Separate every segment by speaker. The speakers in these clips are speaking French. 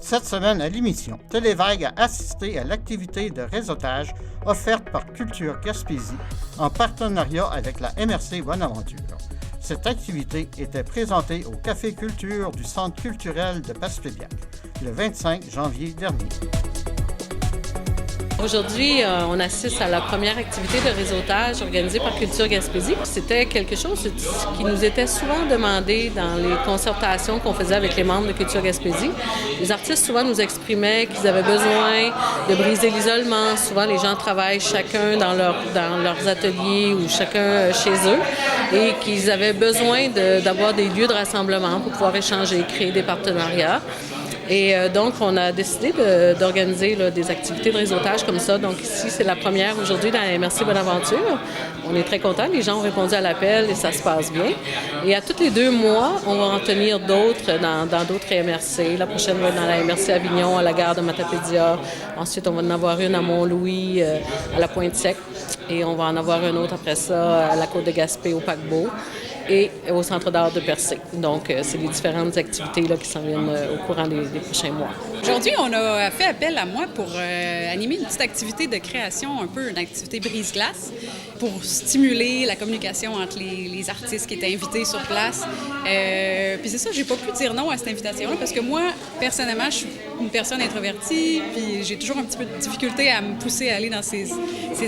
Speaker 1: Cette semaine à l'émission, Télévague a assisté à l'activité de réseautage offerte par Culture Gaspésie en partenariat avec la MRC Bonaventure. Cette activité était présentée au Café Culture du Centre culturel de Passepébiac le 25 janvier dernier.
Speaker 2: Aujourd'hui, on assiste à la première activité de réseautage organisée par Culture Gaspésie. C'était quelque chose qui nous était souvent demandé dans les concertations qu'on faisait avec les membres de Culture Gaspésie. Les artistes souvent nous exprimaient qu'ils avaient besoin de briser l'isolement. Souvent, les gens travaillent chacun dans leurs ateliers ou chacun chez eux et qu'ils avaient besoin d'avoir des lieux de rassemblement pour pouvoir échanger, créer des partenariats. Et donc, on a décidé d'organiser des activités de réseautage comme ça. Donc ici, c'est la première aujourd'hui dans la MRC Bonaventure. On est très contents. Les gens ont répondu à l'appel et ça se passe bien. Et à tous les 2 mois, on va en tenir d'autres dans d'autres MRC. La prochaine va être dans la MRC Avignon, à la gare de Matapédia. Ensuite, on va en avoir une à Mont-Louis, à la Pointe-Sec. Et on va en avoir une autre après ça, à la Côte-de-Gaspé, au Paquebot, et au Centre d'art de Percé. Donc, c'est les différentes activités là, qui s'en viennent au courant des prochains mois.
Speaker 3: Aujourd'hui, on a fait appel à moi pour animer une petite activité de création, un peu une activité brise-glace, pour stimuler la communication entre les artistes qui étaient invités sur place. Puis c'est ça, j'ai pas pu dire non à cette invitation-là, parce que moi, personnellement, je suis une personne introvertie, puis j'ai toujours un petit peu de difficulté à me pousser à aller dans ces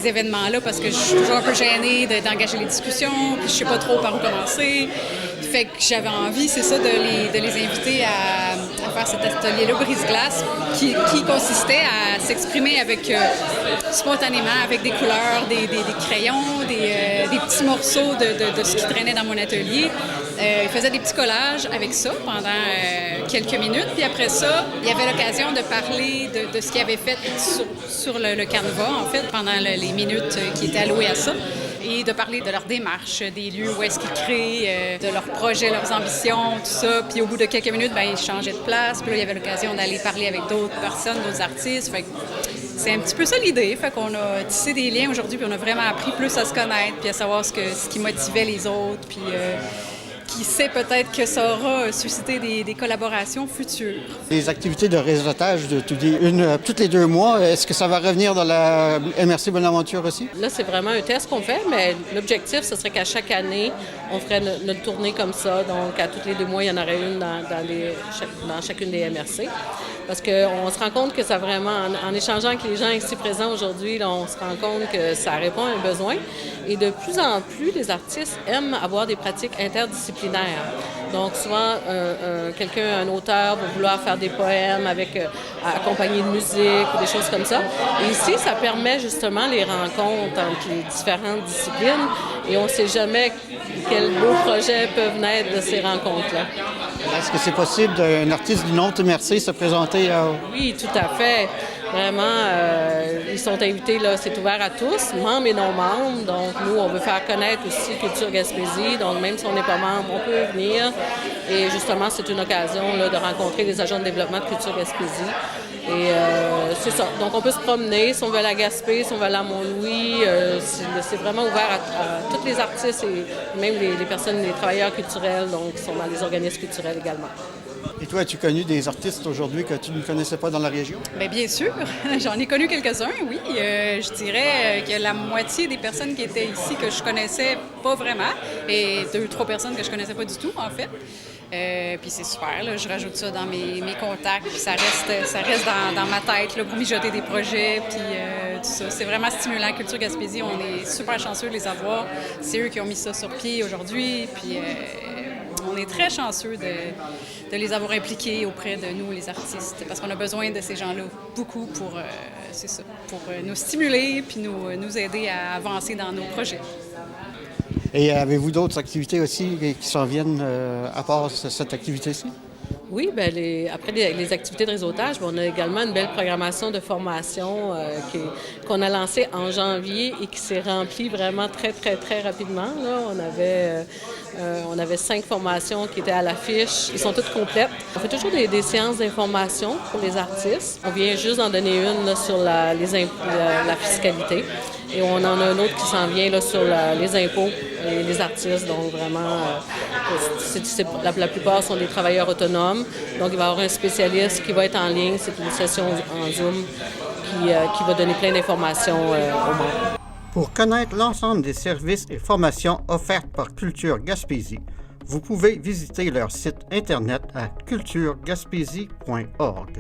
Speaker 3: événements-là, parce que je suis toujours un peu gênée d'engager les discussions, puis je sais pas trop par où commencer. Fait que j'avais envie, c'est ça, de les inviter à faire cet atelier-là brise-glace qui consistait à s'exprimer avec spontanément avec des couleurs, des crayons, des petits morceaux de ce qui traînait dans mon atelier. Ils faisaient des petits collages avec ça pendant quelques minutes. Puis après ça, il y avait l'occasion de parler de ce qu'ils avaient fait sur le canevas, en fait, pendant les minutes qui étaient allouées à ça. Et de parler de leur démarche, des lieux où est-ce qu'ils créent, de leurs projets, leurs ambitions, tout ça. Puis au bout de quelques minutes, ils changeaient de place. Puis là, il y avait l'occasion d'aller parler avec d'autres personnes, d'autres artistes. Fait que c'est un petit peu ça l'idée. Fait qu'on a tissé des liens aujourd'hui, puis on a vraiment appris plus à se connaître, puis à savoir ce qui motivait les autres, puis qui sait peut-être que ça aura suscité des collaborations futures.
Speaker 1: Les activités de réseautage, toutes les 2 mois, est-ce que ça va revenir dans la MRC Bonaventure aussi?
Speaker 2: Là, c'est vraiment un test qu'on fait, mais l'objectif, ce serait qu'à chaque année, on ferait notre tournée comme ça. Donc, à tous les 2 mois, il y en aurait une dans chacune des MRC. Parce qu'on se rend compte que ça vraiment, en échangeant avec les gens ici présents aujourd'hui, là, on se rend compte que ça répond à un besoin. Et de plus en plus, les artistes aiment avoir des pratiques interdisciplinaires. Donc souvent, un auteur va vouloir faire des poèmes accompagnés de musique ou des choses comme ça. Et ici, ça permet justement les rencontres entre les différentes disciplines. Et on ne sait jamais quels beaux projets peuvent naître de ces rencontres-là.
Speaker 1: Est-ce que c'est possible d'un artiste d'une autre MRC se présenter à...
Speaker 2: Oui, tout à fait. Vraiment, ils sont invités, là, c'est ouvert à tous, membres et non-membres. Donc, nous, on veut faire connaître aussi Culture Gaspésie. Donc, même si on n'est pas membre, on peut venir. Et justement, c'est une occasion là, de rencontrer les agents de développement de Culture Gaspésie. Et c'est ça. Donc, on peut se promener si on veut aller à Gaspé, si on veut aller à Mont-Louis. C'est vraiment ouvert à tous les artistes et même les personnes, les travailleurs culturels, donc qui sont dans les organismes culturels également.
Speaker 1: Et toi, as-tu connu des artistes aujourd'hui que tu ne connaissais pas dans la région?
Speaker 3: Bien sûr. J'en ai connu quelques-uns, oui. Je dirais que la moitié des personnes qui étaient ici que je connaissais pas vraiment, et 2-3 personnes que je connaissais pas du tout, en fait. Puis c'est super, là, je rajoute ça dans mes contacts, puis ça reste dans ma tête là, pour mijoter des projets, puis tout ça. C'est vraiment stimulant. Culture Gaspésie, on est super chanceux de les avoir. C'est eux qui ont mis ça sur pied aujourd'hui, puis on est très chanceux de les avoir impliqués auprès de nous, les artistes, parce qu'on a besoin de ces gens-là beaucoup pour nous stimuler puis nous aider à avancer dans nos projets.
Speaker 1: Et avez-vous d'autres activités aussi qui s'en viennent à part cette activité-ci?
Speaker 2: Oui, bien, après les activités de réseautage, on a également une belle programmation de formation qu'on a lancée en janvier et qui s'est remplie vraiment très, très, très rapidement. Là. On avait On avait 5 formations qui étaient à l'affiche. Ils sont toutes complètes. On fait toujours des séances d'information pour les artistes. On vient juste d'en donner une là, sur la fiscalité. Et on en a un autre qui s'en vient là, sur les impôts et les artistes. Donc vraiment, la plupart sont des travailleurs autonomes. Donc il va y avoir un spécialiste qui va être en ligne. C'est une session en Zoom qui va donner plein d'informations aux membres.
Speaker 1: Pour connaître l'ensemble des services et formations offertes par Culture Gaspésie, vous pouvez visiter leur site internet à culturegaspésie.org.